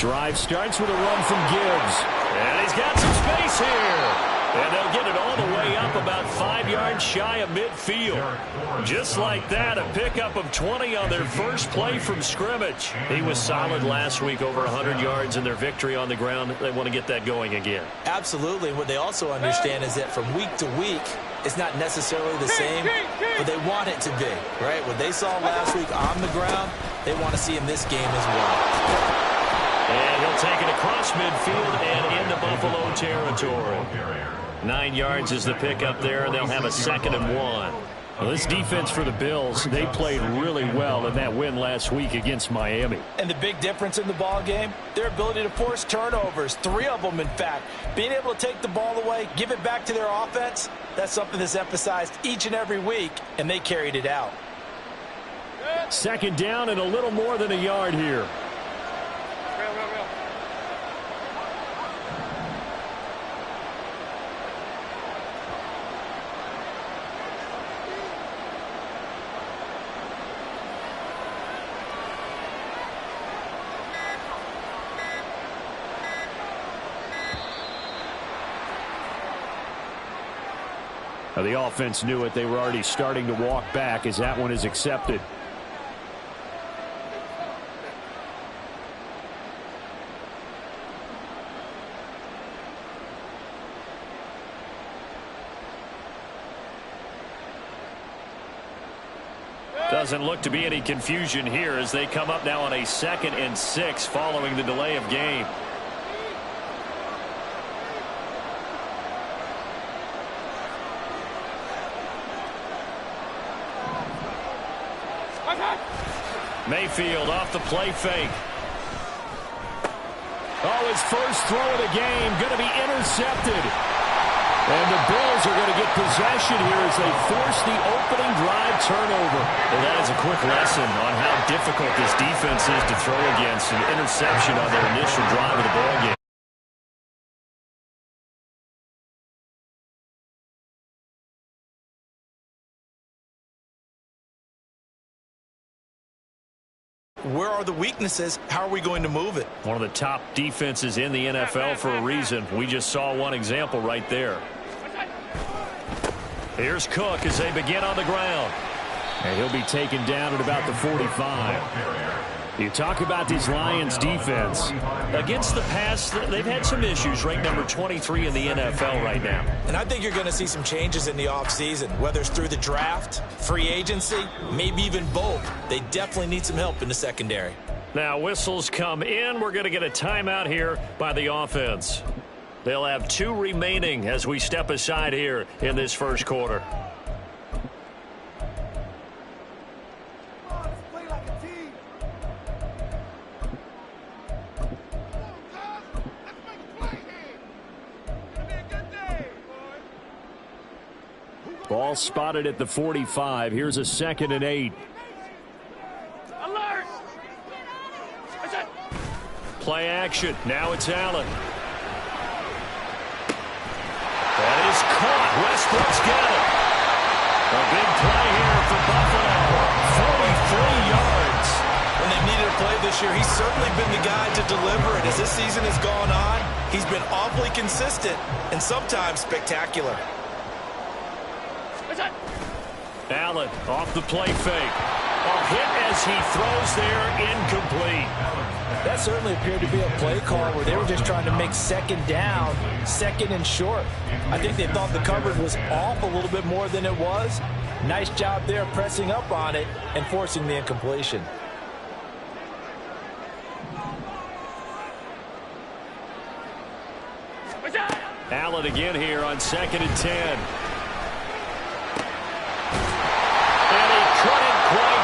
Drive starts with a run from Gibbs. And he's got some space here. And they'll get it all the way up about 5 yards shy of midfield. Just like that, a pickup of 20 on their first play from scrimmage. He was solid last week, over 100 yards in their victory on the ground. They want to get that going again. Absolutely. What they also understand is that from week to week, it's not necessarily the same, but they want it to be, right? What they saw last week on the ground, they want to see in this game as well. And he'll take it across midfield and into Buffalo territory. 9 yards is the pickup there, and they'll have a 2nd and 1. Well, this defense for the Bills, they played really well in that win last week against Miami. And the big difference in the ball game, their ability to force turnovers, 3 of them in fact. Being able to take the ball away, give it back to their offense, that's something that's emphasized each and every week, and they carried it out. 2nd down and a little more than a yard here. Now, the offense knew it. They were already starting to walk back as that one is accepted. Doesn't look to be any confusion here as they come up now on a 2nd and 6 following the delay of game. Mayfield off the play fake. Oh, his first throw of the game going to be intercepted. And the Bills are going to get possession here as they force the opening drive turnover. Well, that is a quick lesson on how difficult this defense is to throw against. An interception on their initial drive of the ballgame. Where are the weaknesses? How are we going to move it? One of the top defenses in the NFL for a reason. We just saw one example right there. Here's Cook as they begin on the ground. And he'll be taken down at about the 45. You talk about this Lions defense. Against the pass, they've had some issues. Ranked number 23 in the NFL right now. And I think you're going to see some changes in the offseason, whether it's through the draft, free agency, maybe even both. They definitely need some help in the secondary. Now whistles come in. We're going to get a timeout here by the offense. They'll have 2 remaining as we step aside here in this first quarter. Ball spotted at the 45. Here's a 2nd and 8. Alert! Play action. Now it's Allen. That is caught. Westbrook's got it. A big play here for Buffalo. 43 yards. When they needed a play this year, he's certainly been the guy to deliver it. As this season has gone on, he's been awfully consistent and sometimes spectacular. Allen off the play fake. A hit as he throws there, incomplete. That certainly appeared to be a play call where they were just trying to make 2nd down, 2nd and short. I think they thought the coverage was off a little bit more than it was. Nice job there pressing up on it and forcing the incompletion. Allen again here on 2nd and 10.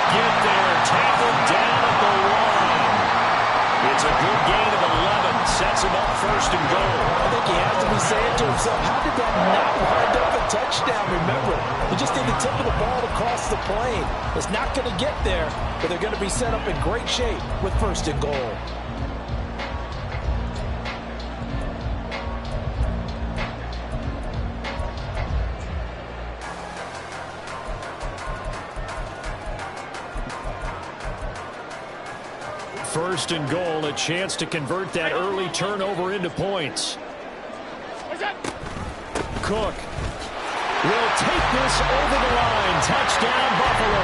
Get there, tackled down at the line. It's a good gain of 11. Sets him up 1st and goal. I think he has to be saying to himself, how did that not wind up a touchdown? Remember, he just need the tip of the ball to cross the plane. It's not going to get there, but they're going to be set up in great shape with 1st and goal. First and goal, a chance to convert that early turnover into points. Cook will take this over the line. Touchdown, Buffalo.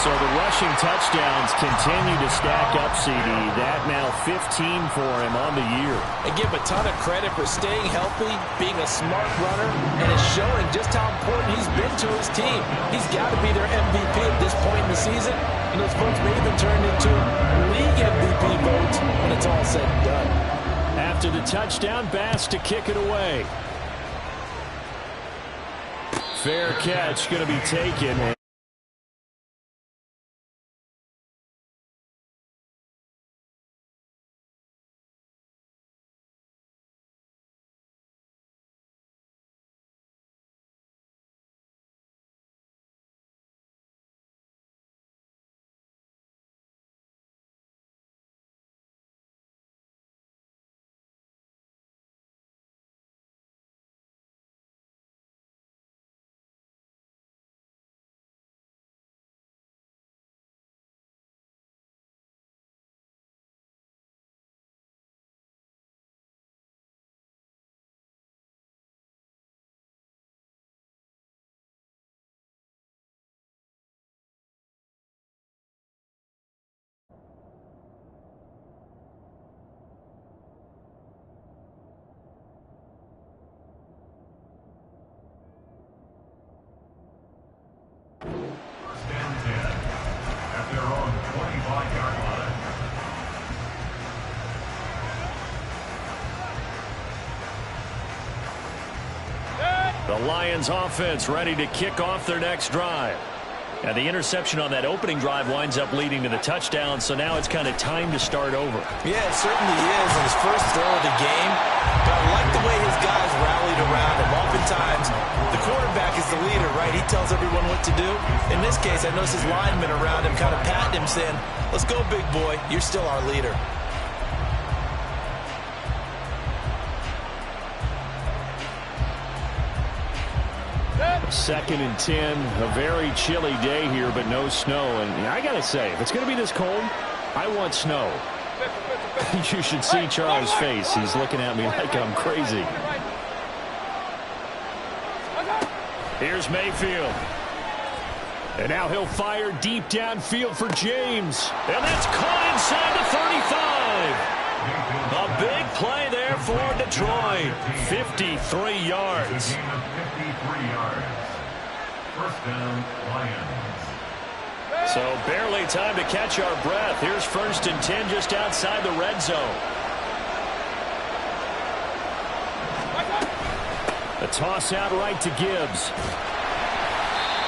So the rushing touchdowns continue to stack up, CD. That now 15 for him on the year. I give him a ton of credit for staying healthy, being a smart runner, and it's showing just how important he's been to his team. He's got to be their MVP at this point in the season, and those votes may even turn into league MVP votes when it's all said and done. After the touchdown, Bass to kick it away. Fair catch going to be taken. The Lions offense ready to kick off their next drive. And the interception on that opening drive winds up leading to the touchdown, so now it's kind of time to start over. Yeah, it certainly is. In his first throw of the game, but I like the way his guys rallied around him. Oftentimes, the quarterback is the leader, right? He tells everyone what to do. In this case, I noticed his linemen around him kind of patting him, saying, "Let's go, big boy. You're still our leader." Second and 10, a very chilly day here, but no snow. And I got to say, if it's going to be this cold, I want snow. You should see Charles' face. He's looking at me like I'm crazy. Here's Mayfield. And now he'll fire deep downfield for James. And that's caught inside the 35. A big play there for Detroit. 53 yards. First down, Lions. So barely time to catch our breath. Here's first and 10 just outside the red zone. A toss out right to Gibbs.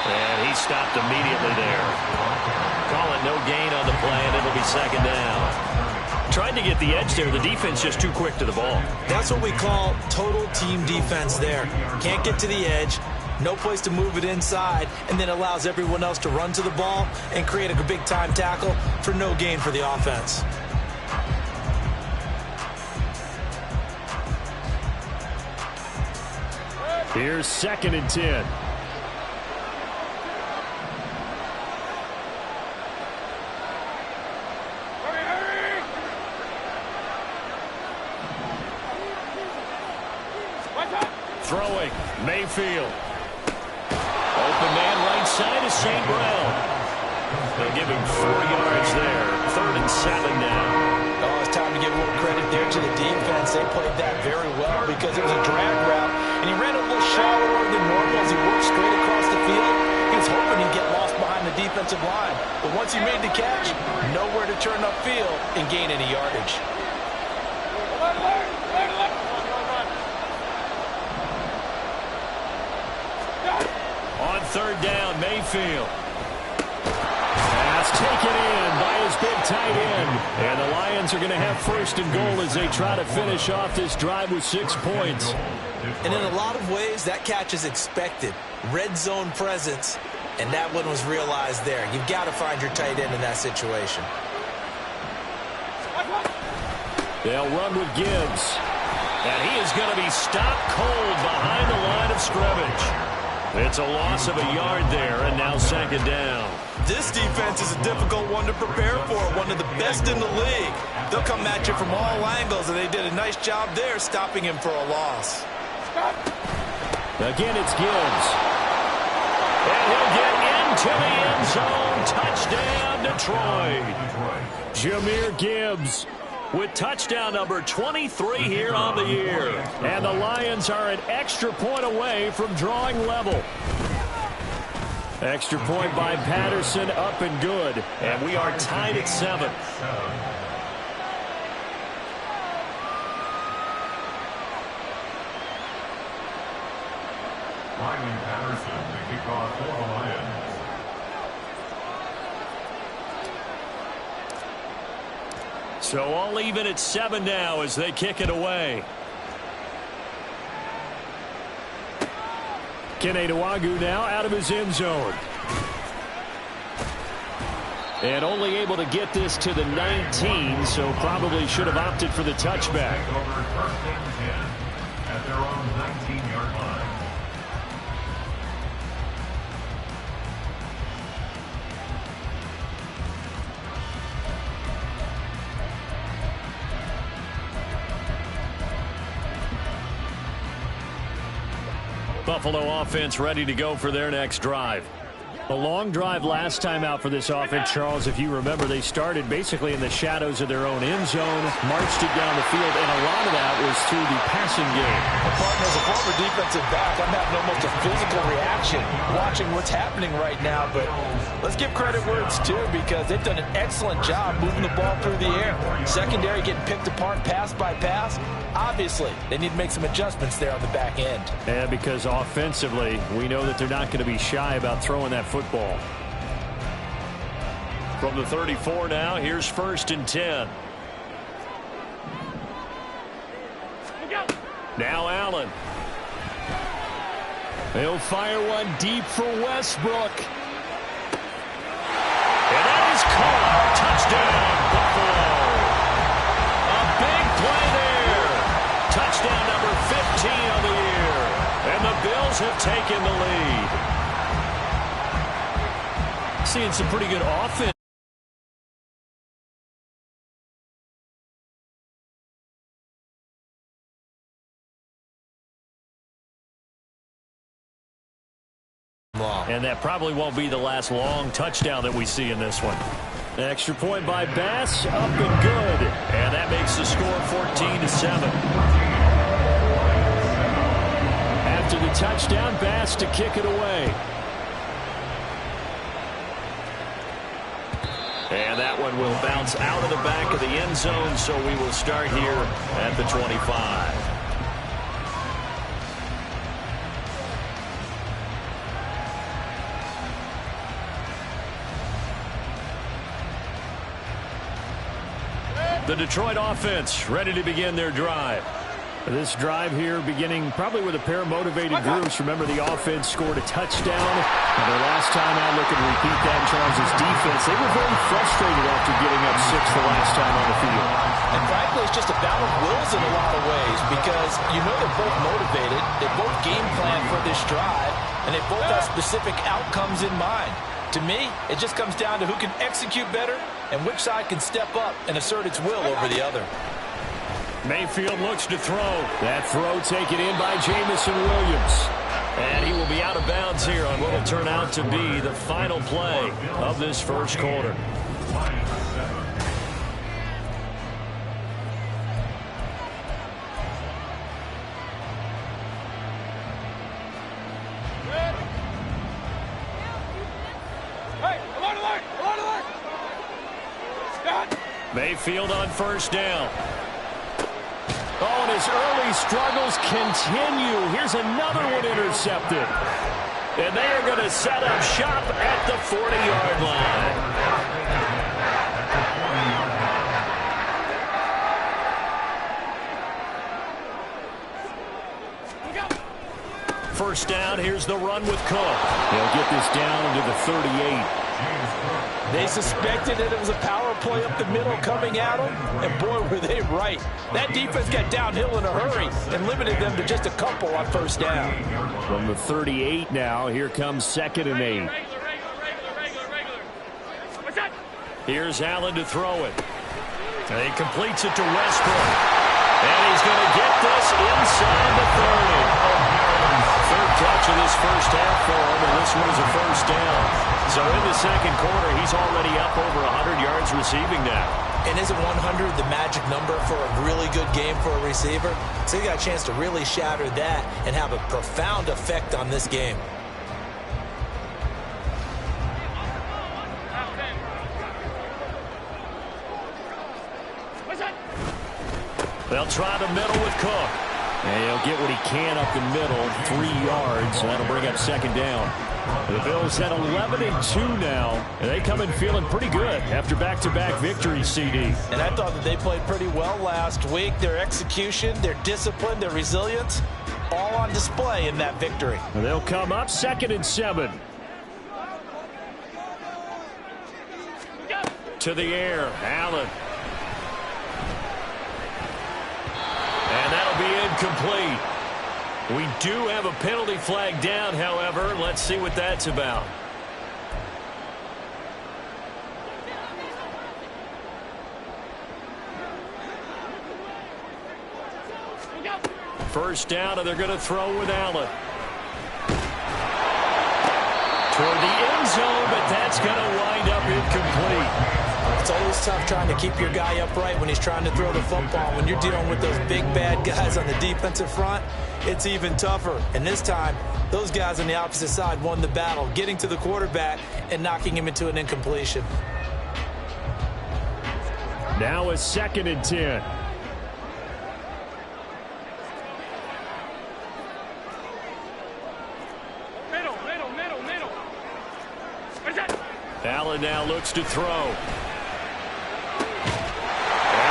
And he stopped immediately there. Call it no gain on the play, and it'll be second down. Tried to get the edge there. The defense just too quick to the ball. That's what we call total team defense there. Can't get to the edge. No place to move it inside, and then allows everyone else to run to the ball and create a big-time tackle for no gain for the offense. Here's second and 10. Throwing, Mayfield. Open man right side is St. Brown. They'll give him 4 yards there. 3rd and 7 now. Oh, it's time to give a little credit there to the defense. They played that very well because it was a drag route, and he ran a little shallower than normal as he worked straight across the field. He was hoping he'd get lost behind the defensive line. But once he made the catch, nowhere to turn upfield and gain any yardage. On 3rd down, Mayfield. Pass taken in by his big tight end. And the Lions are going to have first and goal as they try to finish off this drive with 6 points. And in a lot of ways, that catch is expected. Red zone presence, and that one was realized there. You've got to find your tight end in that situation. They'll run with Gibbs. And he is going to be stopped cold behind the line of scrimmage. It's a loss of a yard there, and now second down. This defense is a difficult one to prepare for, one of the best in the league. They'll come at you from all angles, and they did a nice job there stopping him for a loss. Again, it's Gibbs. And he'll get into the end zone. Touchdown, Detroit. Jahmyr Gibbs with touchdown number 23 here on the year. And the Lions are an extra point away from drawing level. Extra point by Patterson, up and good. And we are tied at 7. Ryan Patterson, the kickoff for the Lions. So all even at 7 now as they kick it away. Kene Nwangwu now out of his end zone. And only able to get this to the 19, so probably should have opted for the touchback. Over first and 10 at their own 19-yard line. Buffalo offense ready to go for their next drive. A long drive last time out for this offense, Charles. If you remember, they started basically in the shadows of their own end zone, marched it down the field, and a lot of that was through the passing game. Partner, as a former defensive back, I'm having almost a physical reaction watching what's happening right now. But let's give credit where it's due, because they've done an excellent job moving the ball through the air. Secondary getting picked apart pass by pass. Obviously, they need to make some adjustments there on the back end. And because offensively, we know that they're not going to be shy about throwing that football. From the 34 now, here's first and 10. Now Allen. They'll fire one deep for Westbrook. And that is caught. Touchdown, Buffalo. A big play there. Touchdown number 15 of the year. And the Bills have taken the lead. Seeing some pretty good offense. And that probably won't be the last long touchdown that we see in this one. Extra point by Bass, up and good. And that makes the score 14-7. After the touchdown, Bass to kick it away. And that one will bounce out of the back of the end zone, so we will start here at the 25. The Detroit offense ready to begin their drive. This drive here beginning probably with a pair of motivated groups. Remember, the offense scored a touchdown. And their last time out, looking to repeat that in Charles' defense. They were very frustrated after giving up 6 the last time on the field. And frankly, it's just a battle of wills in a lot of ways, because you know they're both motivated. They both game plan for this drive, and they both have specific outcomes in mind. To me, it just comes down to who can execute better and which side can step up and assert its will over the other. Mayfield looks to throw. That throw taken in by Jameson Williams. And he will be out of bounds here on what will turn out to be the final play of this first quarter. Mayfield on first down. Oh, and his early struggles continue. Here's another one intercepted. And they are going to set up shop at the 40-yard line. first down. Here's the run with Cook. They'll get this down into the 38. They suspected that it was a power play up the middle coming at them, and boy, were they right. That defense got downhill in a hurry and limited them to just a couple on first down. From the 38 now, here comes 2nd and 8. Here's Allen to throw it. And he completes it to Westbrook. And he's going to get this inside the 30. Third touch of this first half for him, and this one is a first down. So in the second quarter, he's already up over 100 yards receiving now. And isn't 100 the magic number for a really good game for a receiver? So he got a chance to really shatter that and have a profound effect on this game. They'll try the middle with Cook. And he'll get what he can up the middle, 3 yards, and that'll bring up 2nd down. The Bills at 11-2 now, and they come in feeling pretty good after back-to-back victories, CD. And I thought that they played pretty well last week. Their execution, their discipline, their resilience, all on display in that victory. And they'll come up 2nd and 7. To the air, Allen. And that'll be incomplete. We do have a penalty flag down, however. Let's see what that's about. First down, and they're going to throw with Allen. Toward the end zone, but that's going to wind up incomplete. It's always tough trying to keep your guy upright when he's trying to throw the football. When you're dealing with those big, bad guys on the defensive front, it's even tougher. And this time, those guys on the opposite side won the battle, getting to the quarterback and knocking him into an incompletion. Now a 2nd and 10. Allen now looks to throw.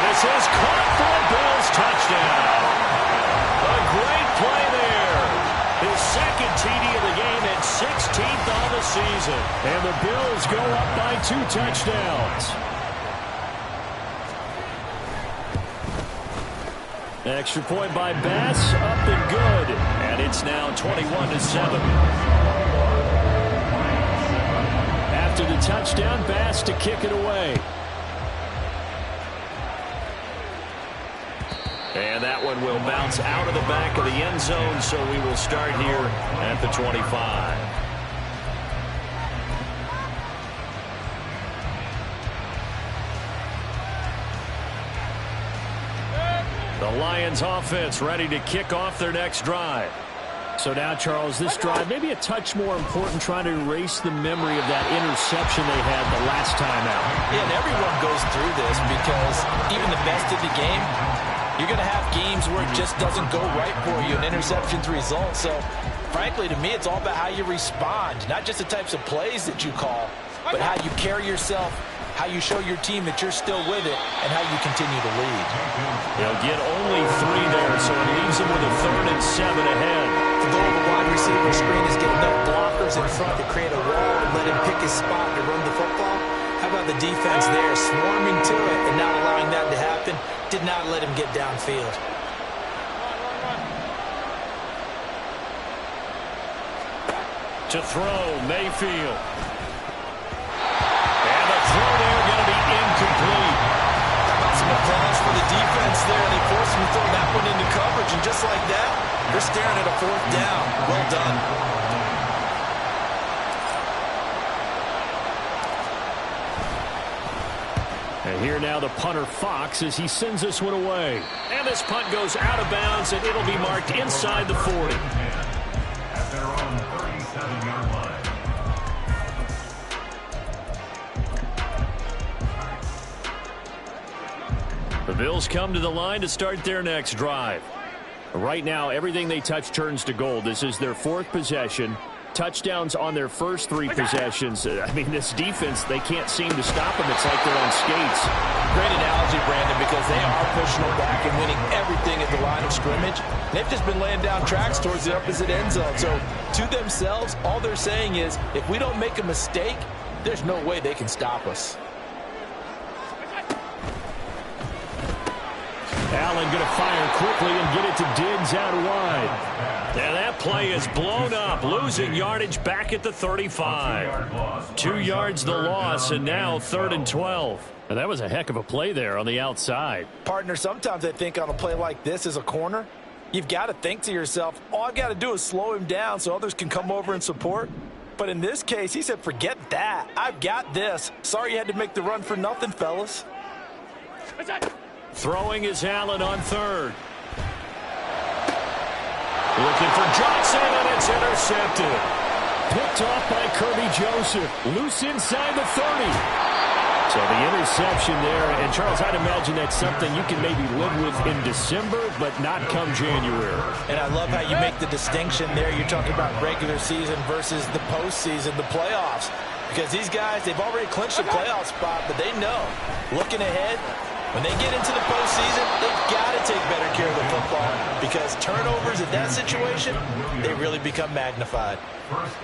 This is caught for a Bills touchdown. A great play there. His 2nd TD of the game and 16th on the season. And the Bills go up by 2 touchdowns. Extra point by Bass, up and good. And it's now 21-7. After the touchdown, Bass to kick it away. And that one will bounce out of the back of the end zone, so we will start here at the 25. The Lions offense ready to kick off their next drive. So now, Charles, this drive maybe a touch more important, trying to erase the memory of that interception they had the last time out. Yeah, and everyone goes through this because even the best of the game, you're going to have games where it just doesn't go right for you, and interceptions result. So, frankly, to me, it's all about how you respond, not just the types of plays that you call, but how you carry yourself, how you show your team that you're still with it, and how you continue to lead. They'll get only 3 there, so it leaves them with a 3rd and 7 ahead. The goal of the wide receiver screen is get enough blockers in front to create a wall and let him pick his spot to run the football. How about the defense there, swarming to it and not allowing that to happen? Did not let him get downfield. To throw, Mayfield. And the throw there going to be incomplete. How about some applause for the defense there? They forced him to throw that one into coverage, and just like that, they're staring at a 4th down. Well done. And here now the punter, Fox, as he sends this one away. And this punt goes out of bounds, and it'll be marked inside the 40. At their own 37-yard line. The Bills come to the line to start their next drive. Right now, everything they touch turns to gold. This is their 4th possession. touchdowns on their first 3 possessions. I mean, this defense, they can't seem to stop them. It's like they're on skates. Great analogy, Brandon, because they are pushing them back and winning everything at the line of scrimmage. They've just been laying down tracks towards the opposite end zone. So to themselves, all they're saying is, if we don't make a mistake, there's no way they can stop us. Allen going to fire quickly and get it to Diggs out wide. And that play is blown up, losing yardage back at the 35. 2 yards the loss, and now 3rd and 12. And that was a heck of a play there on the outside. Partner, sometimes I think on a play like this as a corner, you've got to think to yourself, all I've got to do is slow him down so others can come over and support. But in this case, he said, forget that. I've got this. Sorry you had to make the run for nothing, fellas. Throwing is Allen on 3rd. Looking for Johnson, and it's intercepted. Picked off by Kirby Joseph. Loose inside the 30. So the interception there. And, Charles, I'd imagine that's something you can maybe live with in December, but not come January. And I love how you make the distinction there. You're talking about regular season versus the postseason, the playoffs. Because these guys, they've already clinched a playoff spot, but they know, looking ahead, when they get into the postseason, they've got to take better care of the football because turnovers in that situation, they really become magnified.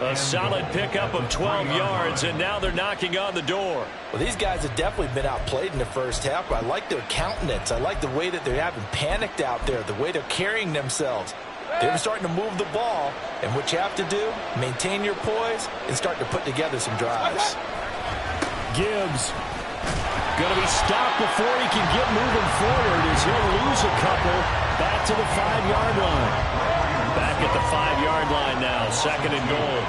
A solid pickup of 12 yards, and now they're knocking on the door. Well, these guys have definitely been outplayed in the first half, but I like their countenance. I like the way that they haven't panicked out there, the way they're carrying themselves. They're starting to move the ball, and what you have to do, maintain your poise and start to put together some drives. Gibbs going to be stopped before he can get moving forward as he'll lose a couple back to the 5-yard line. Back at the 5-yard line now, 2nd and goal.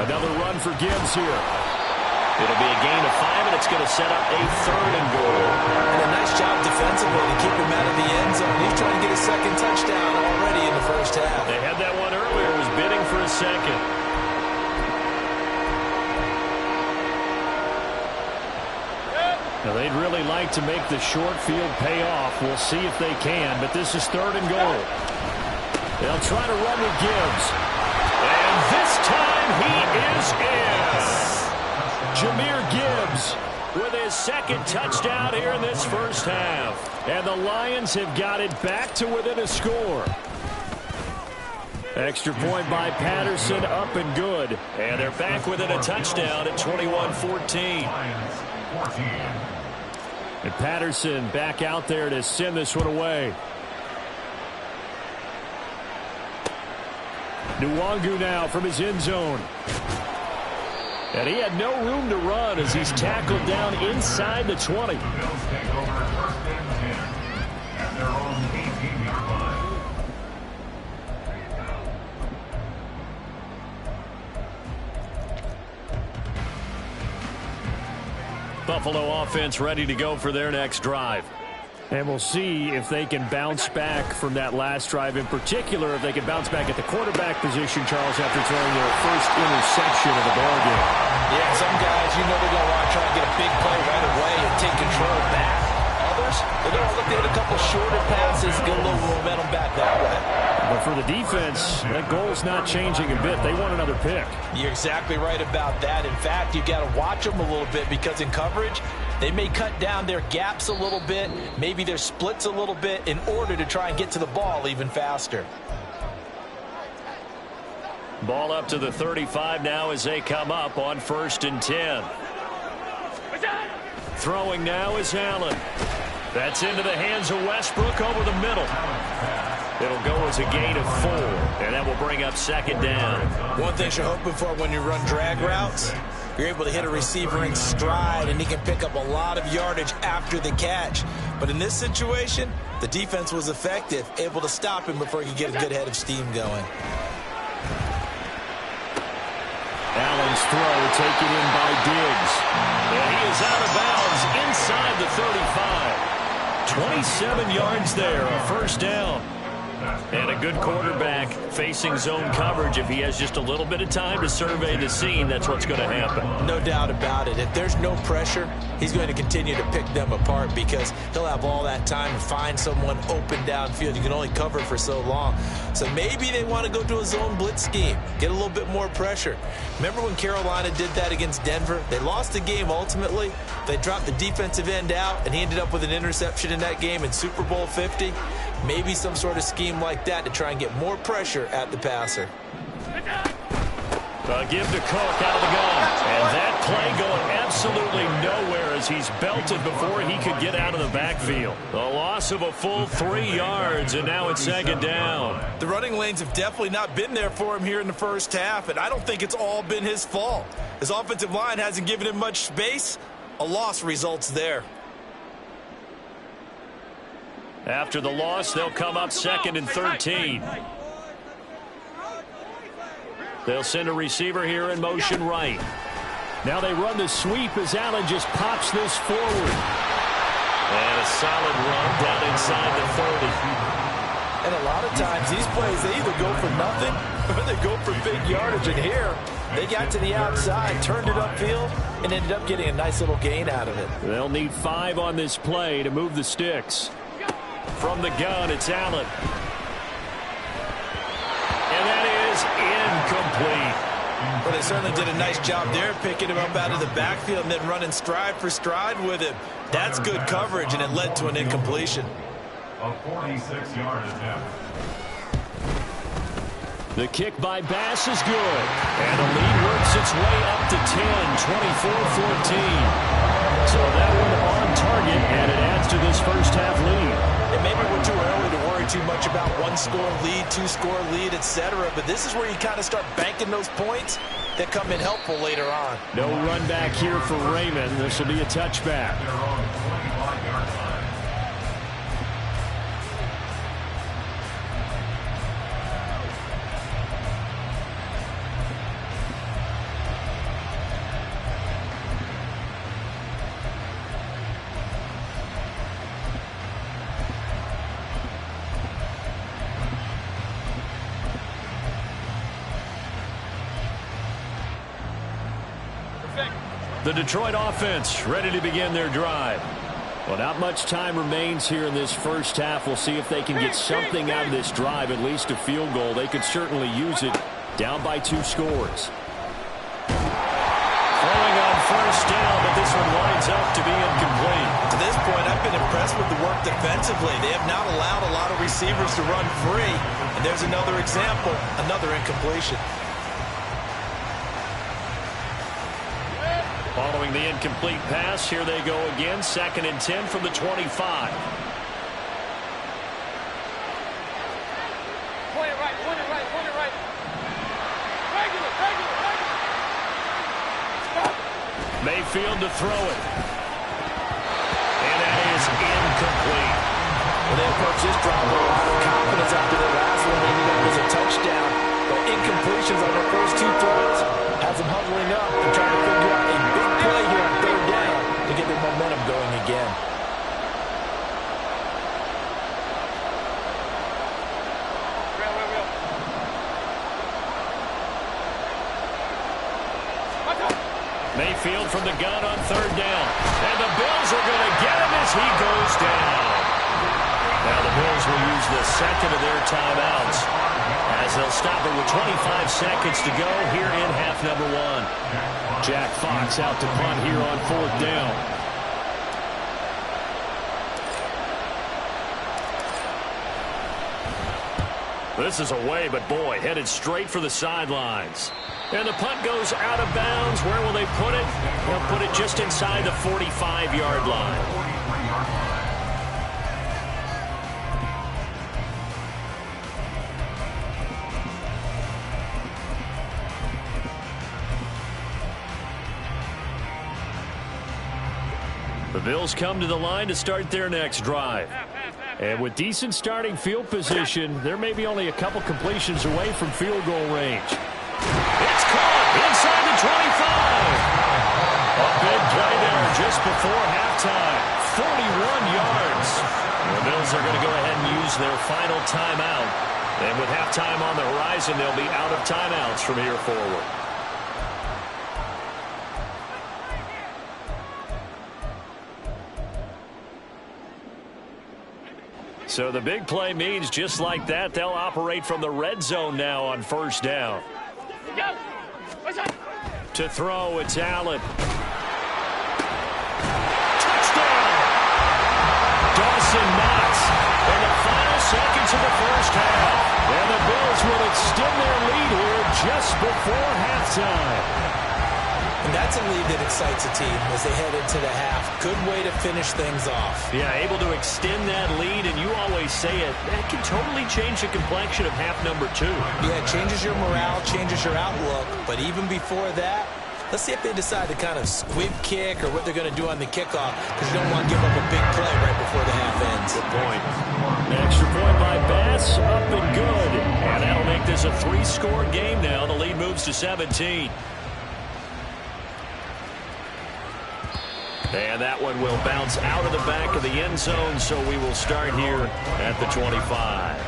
Another run for Gibbs here. It'll be a gain of 5, and it's going to set up a 3rd and goal. And a nice job defensively to keep him out of the end zone. He's trying to get a 2nd touchdown already in the first half. They had that one earlier, was bidding for a 2nd. Now, they'd really like to make the short field pay off. We'll see if they can, but this is 3rd and goal. They'll try to run with Gibbs. And this time he is in. Jahmyr Gibbs with his 2nd touchdown here in this first half. And the Lions have got it back to within a score. Extra point by Patterson, up and good. And they're back within a touchdown at 21-14. And Patterson back out there to send this one away. Nwangu now from his end zone. And he had no room to run as he's tackled down inside the 20. Buffalo offense ready to go for their next drive. And we'll see if they can bounce back from that last drive. In particular, if they can bounce back at the quarterback position, Charles, after throwing their first interception of the ballgame. Yeah, some guys, you know they're going to want to try and get a big play right away and take control back. Others, they're going to look to hit a couple shorter passes and get a little momentum back that way. But for the defense, that goal's not changing a bit. They want another pick. You're exactly right about that. In fact, you've got to watch them a little bit because in coverage, they may cut down their gaps a little bit, maybe their splits a little bit in order to try and get to the ball even faster. Ball up to the 35 now as they come up on 1st and 10. Throwing now is Allen. That's into the hands of Westbrook over the middle. It'll go as a gain of 4, and that will bring up 2nd down. One thing you're hoping for when you run drag routes, you're able to hit a receiver in stride, and he can pick up a lot of yardage after the catch. But in this situation, the defense was effective, able to stop him before he could get a good head of steam going. Allen's throw taken in by Diggs. And he is out of bounds inside the 35. 27 yards there, a 1st down. And a good quarterback facing zone coverage, if he has just a little bit of time to survey the scene, that's what's going to happen. No doubt about it. If there's no pressure, he's going to continue to pick them apart because he'll have all that time to find someone open downfield. You can only cover for so long. So maybe they want to go to a zone blitz scheme, get a little bit more pressure. Remember when Carolina did that against Denver? They lost the game ultimately. They dropped the defensive end out, and he ended up with an interception in that game in Super Bowl 50. Maybe some sort of scheme like that to try and get more pressure at the passer. Give to Cook out of the gun. And that play going absolutely nowhere as he's belted before he could get out of the backfield. A loss of a full 3 yards, and now it's second down. The running lanes have definitely not been there for him here in the first half, and I don't think it's all been his fault. His offensive line hasn't given him much space. A loss results there. After the loss, they'll come up 2nd and 13. They'll send a receiver here in motion right. Now they run the sweep as Allen just pops this forward. And a solid run down inside the 30. And a lot of times these plays, they either go for nothing or they go for big yardage. And here, they got to the outside, turned it upfield, and ended up getting a nice little gain out of it. They'll need 5 on this play to move the sticks. From the gun, it's Allen. And that is incomplete. Well, they certainly did a nice job there, picking him up out of the backfield and then running stride for stride with him. That's good coverage, and it led to an incompletion. A 46-yard attempt. The kick by Bass is good. And the lead works its way up to 10, 24-14. So that one on target, and it adds to this first half lead. And maybe we're too early to worry too much about 1-score lead, 2-score lead, etc. But this is where you kind of start banking those points that come in helpful later on. No run back here for Raymond. This will be a touchback. Their own 25-yard line. The Detroit offense ready to begin their drive. Well, not much time remains here in this first half. We'll see if they can get something out of this drive, at least a field goal. They could certainly use it. Down by 2 scores. Throwing on first down, but this one winds up to be incomplete. To this point, I've been impressed with the work defensively. They have not allowed a lot of receivers to run free. And there's another example, another incompletion. Following the incomplete pass, here they go again. 2nd and 10 from the 25. Point it right, point it right, point it right. Regular. Mayfield to throw it. And that is incomplete. Well, they approach this drive with a lot of confidence after their last one. They ended up as a touchdown. But incompletions on their first 2 throws has them huddling up and trying to figure out a big play here on 3rd down to get their momentum going again. Mayfield from the gun on 3rd down. And the Bills are going to get him as he goes down. Now the Bills will use the 2nd of their timeouts as they'll stop it with 25 seconds to go here in half number 1. Jack Fox out to punt here on 4th down. This is away, but boy, headed straight for the sidelines. And the punt goes out of bounds. Where will they put it? They'll put it just inside the 45-yard line. The Bills come to the line to start their next drive. And with decent starting field position, there may be only a couple completions away from field goal range. It's caught inside the 25. A big play there just before halftime. 41 yards. The Bills are going to go ahead and use their final timeout. And with halftime on the horizon, they'll be out of timeouts from here forward. So the big play means just like that, they'll operate from the red zone now on first down. To throw, it's Allen. Touchdown! Dawson Knox in the final seconds of the first half. And the Bills will extend their lead here just before halftime. And that's a lead that excites a team as they head into the half. Good way to finish things off. Yeah, able to extend that lead, and you always say it, that can totally change the complexion of half number 2. Yeah, it changes your morale, changes your outlook. But even before that, let's see if they decide to kind of squib kick or what they're going to do on the kickoff, because you don't want to give up a big play right before the half ends. Good point. An extra point by Bass, up and good. And that'll make this a 3-score game now. The lead moves to 17. And that one will bounce out of the back of the end zone, so we will start here at the 25.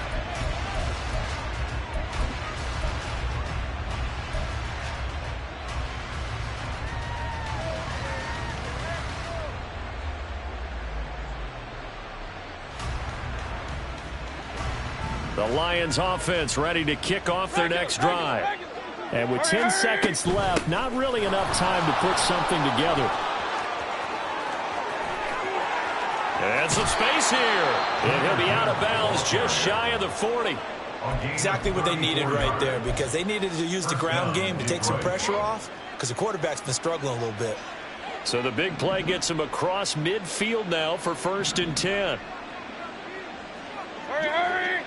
The Lions offense ready to kick off their next drive. And with 10 seconds left, not really enough time to put something together. And some space here. And he'll be out of bounds just shy of the 40. Exactly what they needed right there, because they needed to use the ground game to take some pressure off, because the quarterback's been struggling a little bit. So the big play gets him across midfield now for 1st and 10. Hurry, hurry!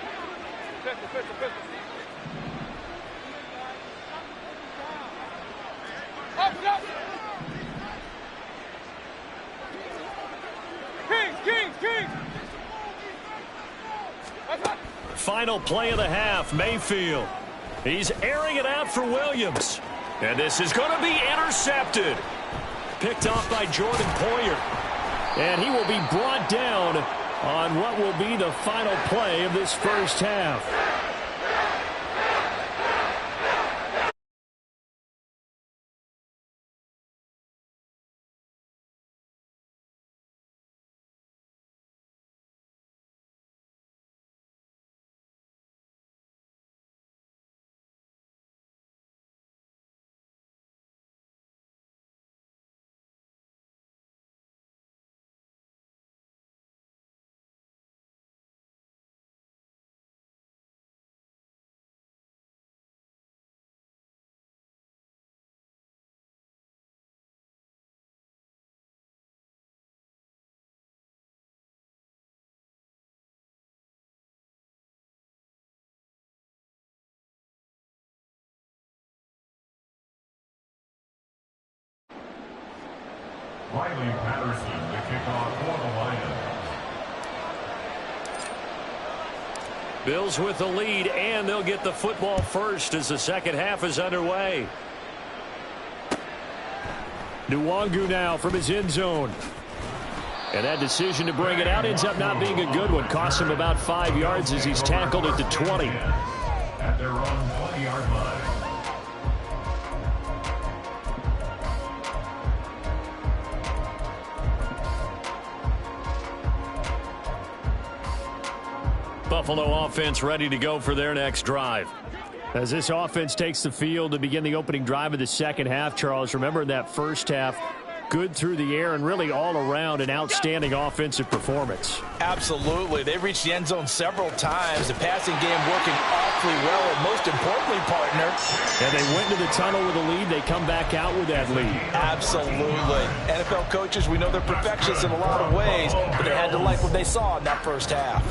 Pistol. Up! King! Final play of the half, Mayfield. He's airing it out for Williams. And this is going to be intercepted. Picked off by Jordan Poyer. And he will be brought down on what will be the final play of this first half. Riley Patterson to kick off for the Lions. Bills with the lead, and they'll get the football first as the second half is underway. Nwangu now from his end zone. And that decision to bring it out ends up not being a good one. Costs him about 5 yards as he's tackled at the 20. At their own 20-yard line. Buffalo offense ready to go for their next drive. As this offense takes the field to begin the opening drive of the second half, Charles, remember in that first half, good through the air and really all around an outstanding offensive performance. Absolutely. They reached the end zone several times. The passing game working awfully well, and most importantly, partner. And they went into the tunnel with a lead. They come back out with that lead. Absolutely. NFL coaches, we know they're perfectionists in a lot of ways, but they had to like what they saw in that first half.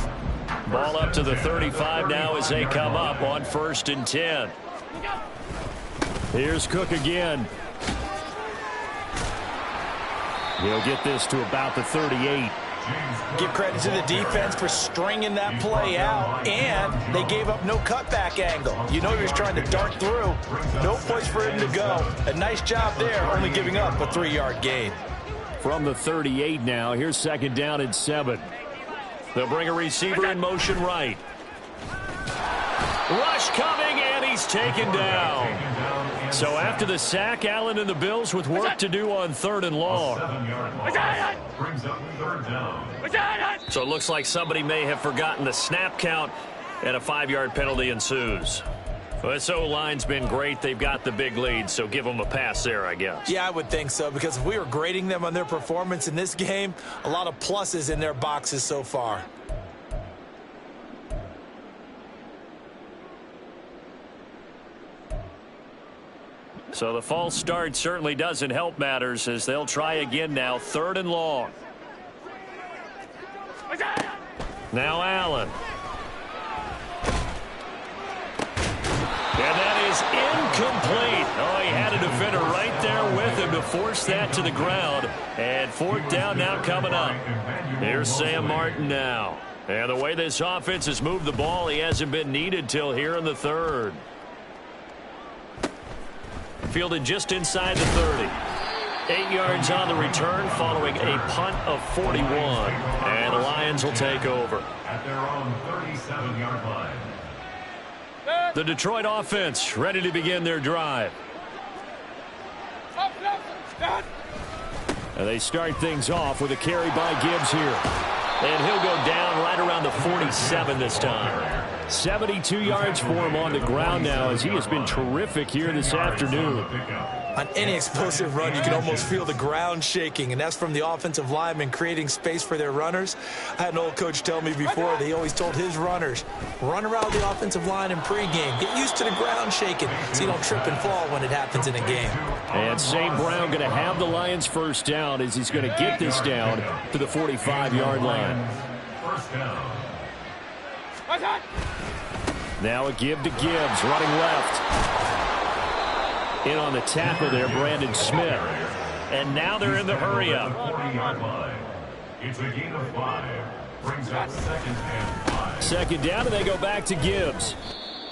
Ball up to the 35 now as they come up on 1st and 10. Here's Cook again. He'll get this to about the 38. Give credit to the defense for stringing that play out, and they gave up no cutback angle. You know he was trying to dart through. No place for him to go. A nice job there, only giving up a 3-yard gain. From the 38 now, here's 2nd down and 7. They'll bring a receiver in motion right. Rush coming, and he's taken down. So after the sack, Allen and the Bills with work to do on 3rd and long. Brings up 3rd down. So it looks like somebody may have forgotten the snap count, and a 5-yard penalty ensues. Well, this O-line's been great. They've got the big lead, so give them a pass there, I guess. Yeah, I would think so, because if we were grading them on their performance in this game, a lot of pluses in their boxes so far. So the false start certainly doesn't help matters as they'll try again now, 3rd and long. Now Allen. And that is incomplete. Oh, he had a defender right there with him to force that to the ground. And 4th down now coming up. Here's Sam Martin now. And the way this offense has moved the ball, he hasn't been needed till here in the 3rd. Fielded just inside the 30. 8 yards on the return following a punt of 41. And the Lions will take over. At their own 37-yard line. The Detroit offense ready to begin their drive. And they start things off with a carry by Gibbs here. And he'll go down right around the 47 this time. 72 yards for him on the ground now as he has been terrific here this afternoon. On any explosive run, you can almost feel the ground shaking, and that's from the offensive linemen creating space for their runners. I had an old coach tell me before that he always told his runners, run around the offensive line in pregame. Get used to the ground shaking so you don't trip and fall when it happens in a game. And St. Brown going to have the Lions 1st down as he's going to get this down to the 45-yard line. 1st down. Now a give to Gibbs, running left. In on the tackle there, Brandon Smith. And now they're in the hurry-up. 40-yard line. It's a gain of 5. Brings up 2nd and 5. 2nd down, and they go back to Gibbs.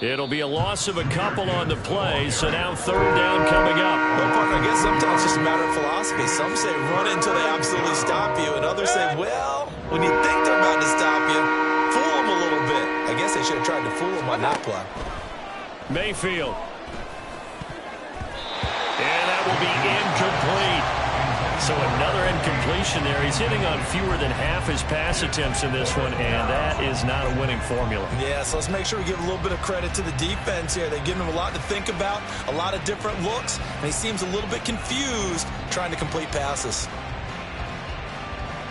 It'll be a loss of a couple on the play, so now 3rd down coming up. Well, partner, I guess sometimes it's just a matter of philosophy. Some say run until they absolutely stop you, and others say, well, when you think they're about to stop you, fool them a little bit. I guess they should have tried to fool them on that play. Mayfield. And that will be incomplete. So another incompletion there. He's hitting on fewer than half his pass attempts in this one, and that is not a winning formula. Yeah, so let's make sure we give a little bit of credit to the defense here. They're giving him a lot to think about, a lot of different looks, and he seems a little bit confused trying to complete passes.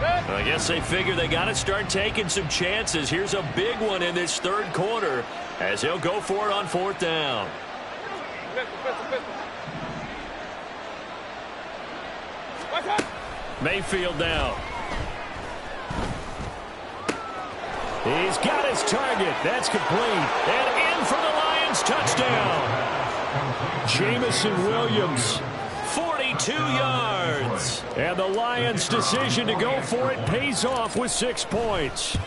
I guess they figure they got to start taking some chances. Here's a big one in this 3rd quarter as he'll go for it on 4th down. Mayfield now. He's got his target. That's complete. And in for the Lions touchdown. Jamison Williams, 42 yards. And the Lions' decision to go for it pays off with 6 points.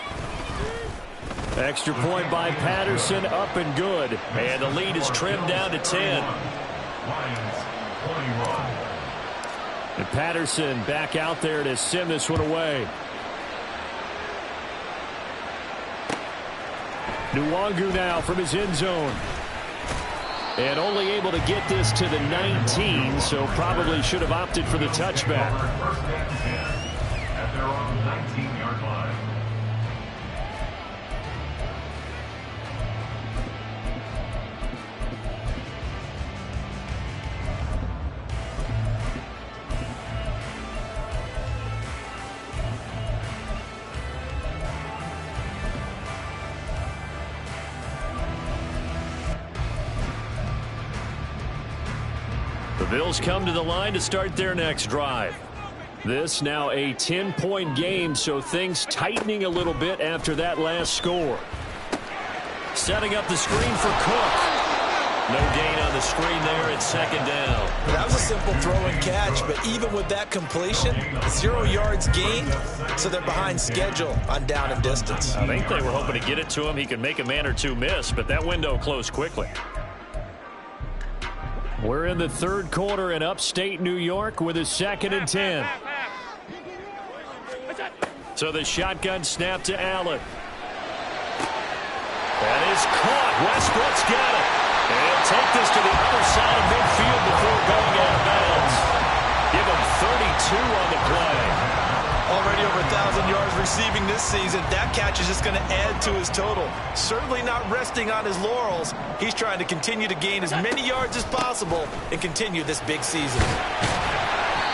Extra point by Patterson, up and good. And the lead is trimmed down to 10. Lions 21. And Patterson back out there to send this one away. Nwangu now from his end zone. And only able to get this to the 19, so probably should have opted for the touchback. 1st and 10 at their own 19-yard line. The Bills come to the line to start their next drive. This now a 10-point game, so things tightening a little bit after that last score. Setting up the screen for Cook. No gain on the screen there at 2nd down. That was a simple throw and catch, but even with that completion, 0 yards gained, so they're behind schedule on down and distance. I think they were hoping to get it to him. He could make a man or two miss, but that window closed quickly. We're in the 3rd quarter in upstate New York with a 2nd and 10. So the shotgun snap to Allen. That is caught. Westbrook's got it. And he'll take this to the other side of midfield before going out of bounds. Give him 32 on the play. Already over 1,000 yards receiving this season. That catch is just going to add to his total. Certainly not resting on his laurels. He's trying to continue to gain as many yards as possible and continue this big season.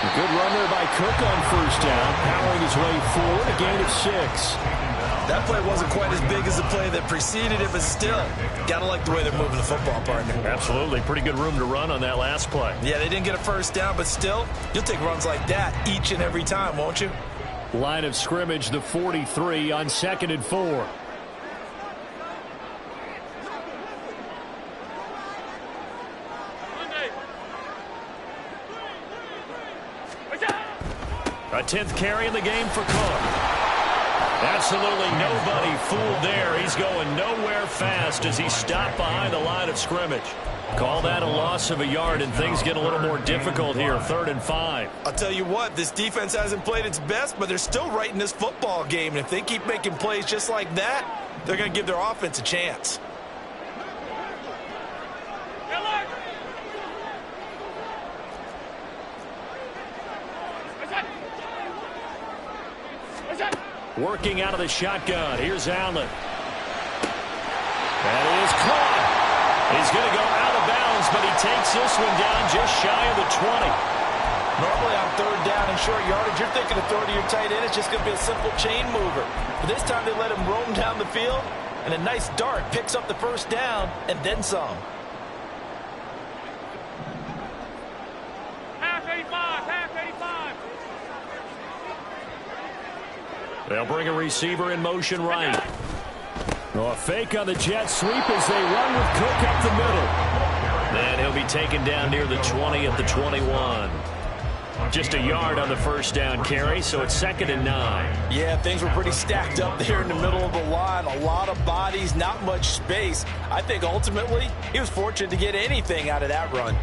A good run there by Cook on first down, powering his way forward, a gain of 6. That play wasn't quite as big as the play that preceded it, but still, gotta like the way they're moving the football, partner. Absolutely. Pretty good room to run on that last play. Yeah, they didn't get a first down, but still, you'll take runs like that each and every time, won't you? Line of scrimmage, the 43 on 2nd and 4. A 10th carry in the game for Cook. Absolutely nobody fooled there. He's going nowhere fast as he stopped behind the line of scrimmage. Call that a loss of a yard, and things get a little more difficult here. 3rd and 5. I'll tell you what, this defense hasn't played its best, but they're still right in this football game. And if they keep making plays just like that, they're going to give their offense a chance. Working out of the shotgun. Here's Allen. That is caught. He's going to go out of bounds, but he takes this one down just shy of the 20. Normally on 3rd down and short yardage, you're thinking of throwing to your tight end. It's just going to be a simple chain mover. But this time they let him roam down the field, and a nice dart picks up the first down and then some. Half 85, half 85. They'll bring a receiver in motion right. A fake on the jet sweep as they run with Cook up the middle. And he'll be taken down near the 20 at the 21. Just a yard on the first down carry, so it's 2nd and 9. Yeah, things were pretty stacked up there in the middle of the line. A lot of bodies, not much space. I think ultimately he was fortunate to get anything out of that run.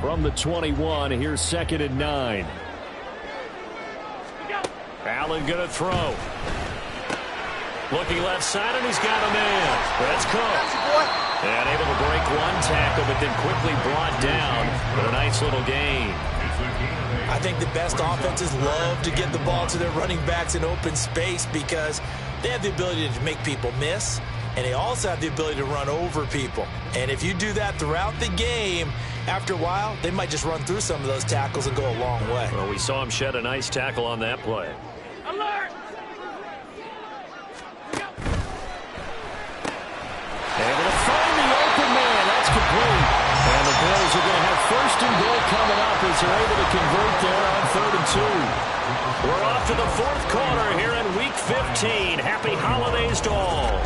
From the 21, here's 2nd and 9. Allen going to throw. Looking left side, and he's got a man. That's Cook. And able to break one tackle, but then quickly brought down. But a nice little gain. I think the best offenses love to get the ball to their running backs in open space because they have the ability to make people miss, and they also have the ability to run over people. And if you do that throughout the game, after a while, they might just run through some of those tackles and go a long way. Well, we saw him shed a nice tackle on that play. Alert! Able to find the open man. That's complete. And the Bills are going to have 1st and goal coming up as they're able to convert there on 3rd and 2. We're off to the 4th quarter here in Week 15. Happy holidays to all.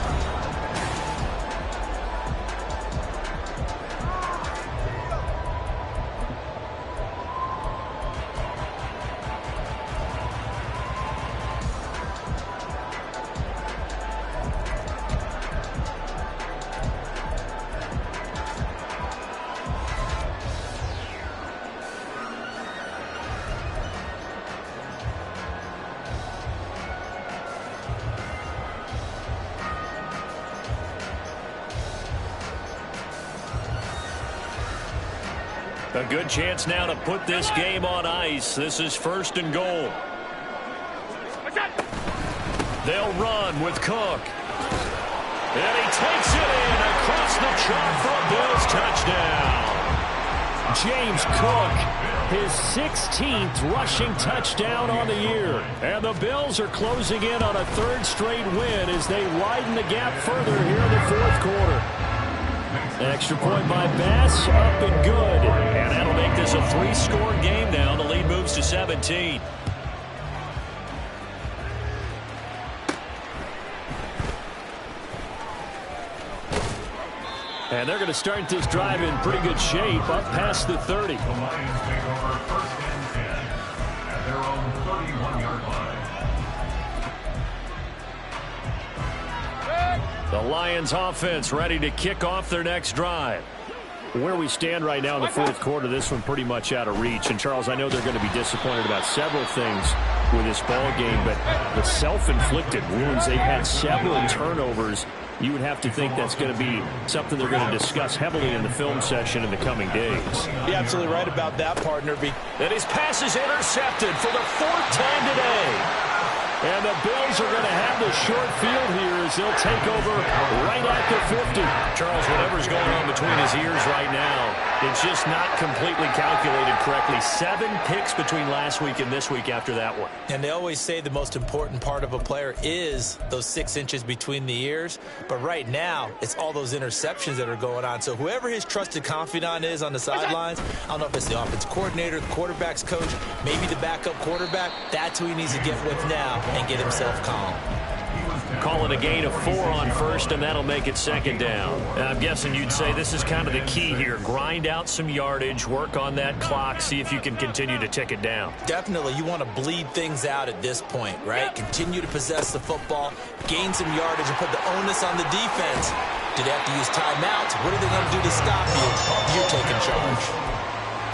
A good chance now to put this game on ice. This is 1st and goal. They'll run with Cook. And he takes it in across the chalk for a Bills touchdown. James Cook, his 16th rushing touchdown on the year. And the Bills are closing in on a 3rd straight win as they widen the gap further here in the 4th quarter. Extra point by Bass, up and good. And that'll make this a 3-score game now. The lead moves to 17. And they're going to start this drive in pretty good shape, up past the 30. The Lions take over 1st and 10 at their own 31-yard line. The Lions offense ready to kick off their next drive. Where we stand right now in the 4th quarter, this one pretty much out of reach. And, Charles, I know they're going to be disappointed about several things. with this ball game, but the self-inflicted wounds, they've had several turnovers. You would have to think that's going to be something they're going to discuss heavily in the film session in the coming days. You're absolutely right about that, partner. And his pass is intercepted for the 4th time today. And the Bills are going to have the short field here as they'll take over right at the 50. Charles, whatever's going on between his ears right now, it's just not completely calculated correctly. 7 picks between last week and this week after that one. And they always say the most important part of a player is those 6 inches between the ears. But right now, it's all those interceptions that are going on. So whoever his trusted confidant is on the sidelines, I don't know if it's the offensive coordinator, the quarterback's coach, maybe the backup quarterback, that's who he needs to get with now and get himself calm. Call it a gain of 4 on first, and that'll make it 2nd down. And I'm guessing you'd say this is kind of the key here. Grind out some yardage, work on that clock, see if you can continue to tick it down. Definitely, you want to bleed things out at this point, right? Continue to possess the football, gain some yardage, and put the onus on the defense. Do they have to use timeouts? What are they going to do to stop you? You're taking charge.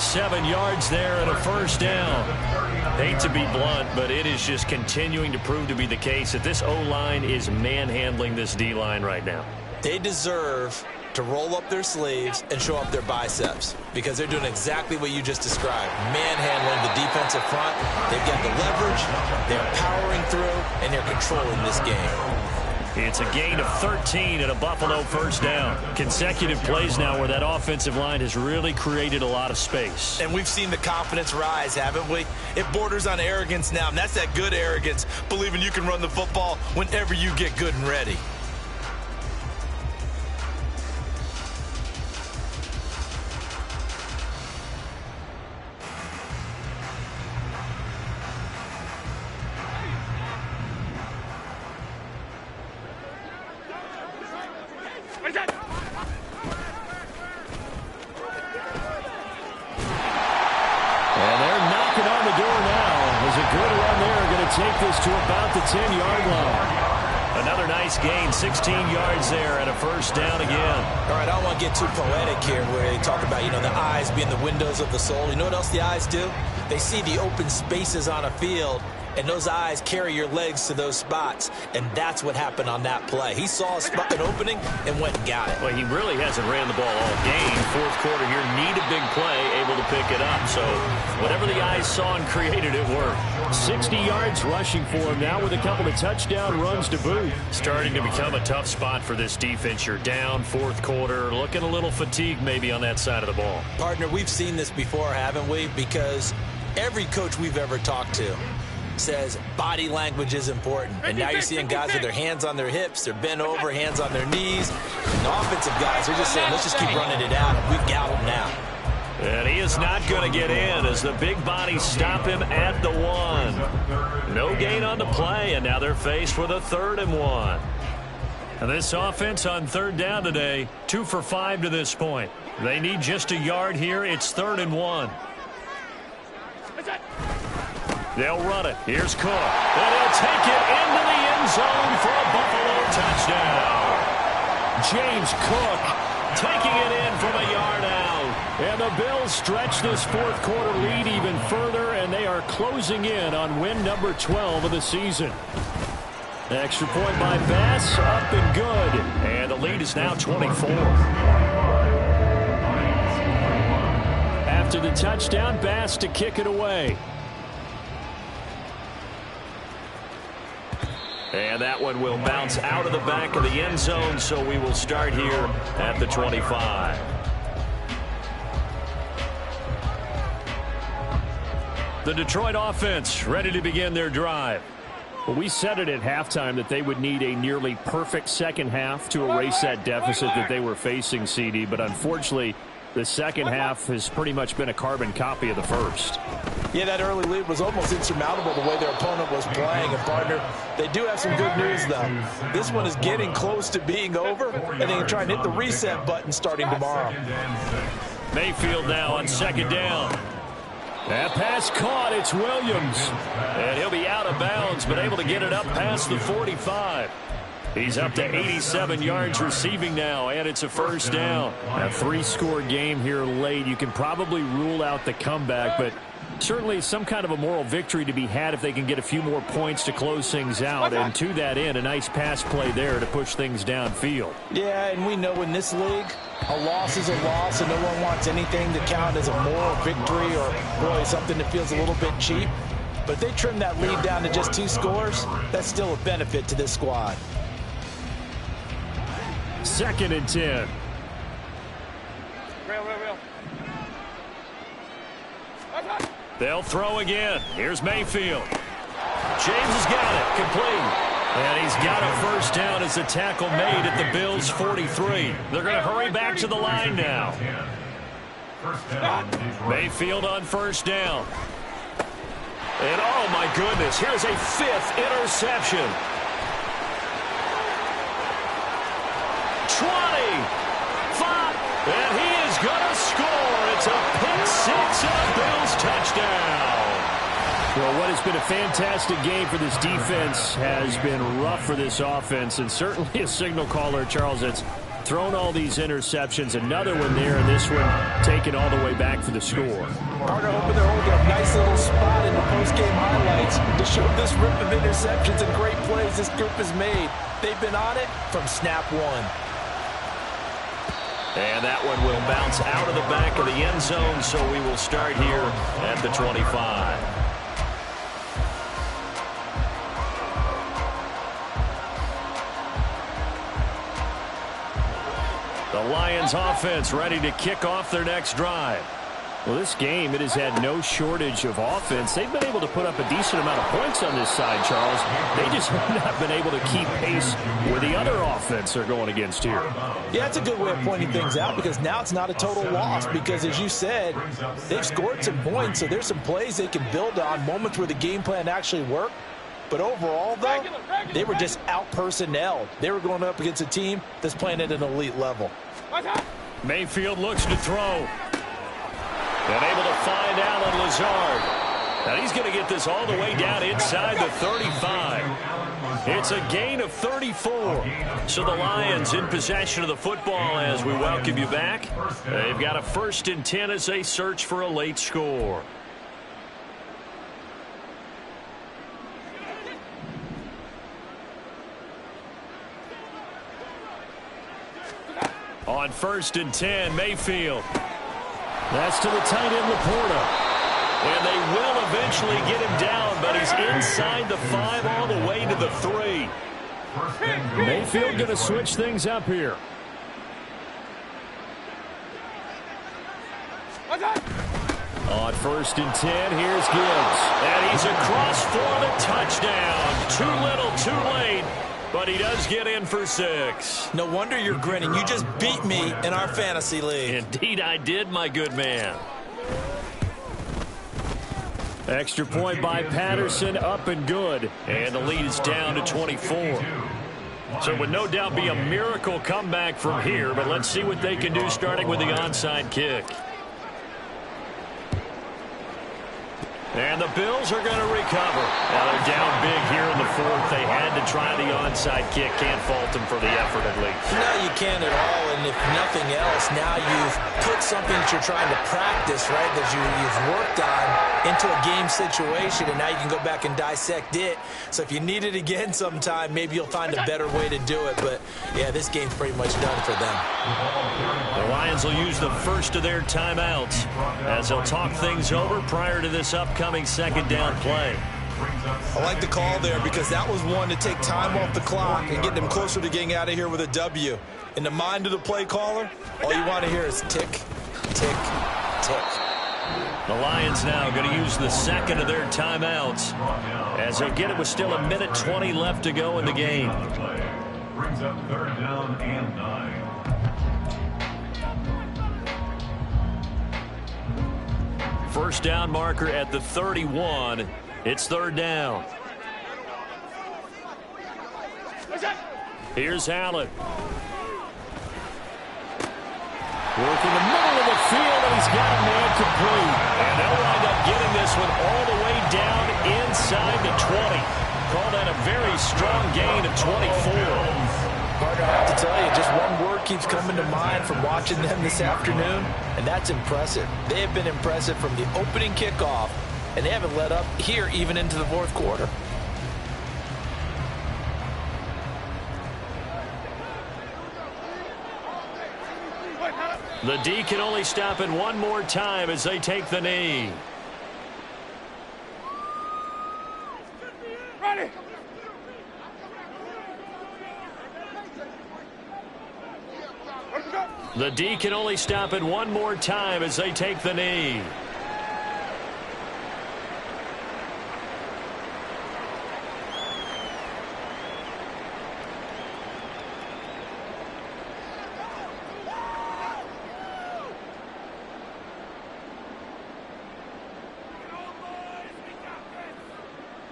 7 yards there and a 1st down. Hate to be blunt, but it is just continuing to prove to be the case that this O-line is manhandling this D-line right now. They deserve to roll up their sleeves and show up their biceps because they're doing exactly what you just described. Manhandling the defensive front. They've got the leverage, they're powering through, and they're controlling this game. It's a gain of 13 and a Buffalo 1st down. Consecutive plays now where that offensive line has really created a lot of space. And we've seen the confidence rise, haven't we? It borders on arrogance now, and that's that good arrogance, believing you can run the football whenever you get good and ready. Take this to about the 10-yard line. Another nice gain, 16 yards there and a 1st down again. All right, I don't want to get too poetic here where they talk about, the eyes being the windows of the soul. You know what else the eyes do? They see the open spaces on a field, and those eyes carry your legs to those spots, and that's what happened on that play. He saw a spot, an opening, and went and got it. Well, he really hasn't ran the ball all game. 4th quarter here, need a big play, able to pick it up. So whatever the eyes saw and created, it worked. 60 yards rushing for him now with a couple of touchdown runs to boot. Starting to become a tough spot for this defense. You're down 4th quarter, looking a little fatigued maybe on that side of the ball. Partner, we've seen this before, haven't we? Because every coach we've ever talked to says body language is important. And now you're seeing guys with their hands on their hips, they're bent over, hands on their knees. And the offensive guys are just saying, let's just keep running it out. We've got him now. And he is not going to get in as the big bodies stop him at the 1. No gain on the play, and now they're faced with a 3rd and 1. And this offense on 3rd down today, 2 for 5 to this point. They need just a yard here. It's 3rd and 1. They'll run it. Here's Cook. And he'll take it into the end zone for a Buffalo touchdown. James Cook taking it in from a yard out. And the Bills stretch this 4th quarter lead even further, and they are closing in on win number 12 of the season. Extra point by Bass, up and good. And the lead is now 24. After the touchdown, Bass to kick it away. And that one will bounce out of the back of the end zone, so we will start here at the 25. The Detroit offense ready to begin their drive. Well, we said it at halftime that they would need a nearly perfect second half to erase that deficit that they were facing, CD, but unfortunately, the second half has pretty much been a carbon copy of the first. Yeah, that early lead was almost insurmountable the way their opponent was playing. And, partner, they do have some good news, though. This one is getting close to being over, and they can try and hit the reset button starting tomorrow. Mayfield now on 2nd down. That pass caught. It's Williams. And he'll be out of bounds, but able to get it up past the 45. He's up to 87 yards receiving now, and it's a 1st down. A 3-score game here late. You can probably rule out the comeback, but Certainly some kind of a moral victory to be had if they can get a few more points to close things out. And to that end, a nice pass play there to push things downfield. Yeah, and we know in this league, a loss is a loss, and no one wants anything to count as a moral victory or really something that feels a little bit cheap. But if they trim that lead down to just 2 scores, that's still a benefit to this squad. 2nd and 10. Real. They'll throw again. Here's Mayfield. James has got it. Complete. And he's got a first down as the tackle made at the Bills' 43. They're going to hurry back to the line now. Mayfield on first down. And oh my goodness, here's a 5th interception. 20, 5, and he is going to score. It's a pick 6 and a Bills touchdown. Well, what has been a fantastic game for this defense has been rough for this offense, and certainly a signal caller, Charles, that's thrown all these interceptions. Another one there, and this one taken all the way back for the score. Partner hoping they're holding a nice little spot in the post-game highlights to show this rip of interceptions and great plays this group has made. They've been on it from snap 1. And that one will bounce out of the back of the end zone, so we will start here at the 25. The Lions offense ready to kick off their next drive. Well, this game, it has had no shortage of offense. They've been able to put up a decent amount of points on this side, Charles. They just have not been able to keep pace with the other offense they're going against here. Yeah, that's a good way of pointing things out because now it's not a total loss because, as you said, they've scored some points, so there's some plays they can build on, moments where the game plan actually worked. But overall, though, they were just out-personnelled. They were going up against a team that's playing at an elite level. Mayfield looks to throw. And able to find Allen Lazard. And he's going to get this all the way down inside the 35. It's a gain of 34. So the Lions in possession of the football as we welcome you back. They've got a 1st and 10 as they search for a late score. On 1st and 10, Mayfield. That's to the tight end, Laporta. And they will eventually get him down, but he's inside the 5 all the way to the 3. Mayfield going to switch things up here. On 1st and 10, here's Gibbs. And he's across for the touchdown. Too little, too late. But he does get in for 6. No wonder you're grinning. You just beat me in our fantasy league. Indeed I did, my good man. Extra point by Patterson, up and good. And the lead is down to 24. So it would no doubt be a miracle comeback from here, but let's see what they can do starting with the onside kick. And the Bills are going to recover. Now they're down big here in the 4th. They had to try the onside kick. Can't fault them for the effort at least. No, you can't at all. And if nothing else, now you've put something that you're trying to practice, right, that you've worked on into a game situation, and now you can go back and dissect it. So if you need it again sometime, maybe you'll find a better way to do it. But, yeah, this game's pretty much done for them. The Lions will use the first of their timeouts as they'll talk things over prior to this upcoming 2nd down play. I like the call there because that was one to take time off the clock and get them closer to getting out of here with a W. In the mind of the play caller, all you want to hear is tick, tick, tick. The Lions now going to use the 2nd of their timeouts as they'll get it with still 1:20 left to go in the game. Brings up 3rd down and 9. First down marker at the 31. It's 3rd down. Here's Allen. Working the middle of the field, and he's got a man complete. And they'll wind up getting this one all the way down inside the 20. Call that a very strong gain of 24. Partner, I have to tell you, just one word keeps coming to mind from watching them this afternoon, and that's impressive. They have been impressive from the opening kickoff and they haven't let up here even into the fourth quarter. The D can only stop it one more time as they take the knee. Ready. The D can only stop it one more time as they take the knee.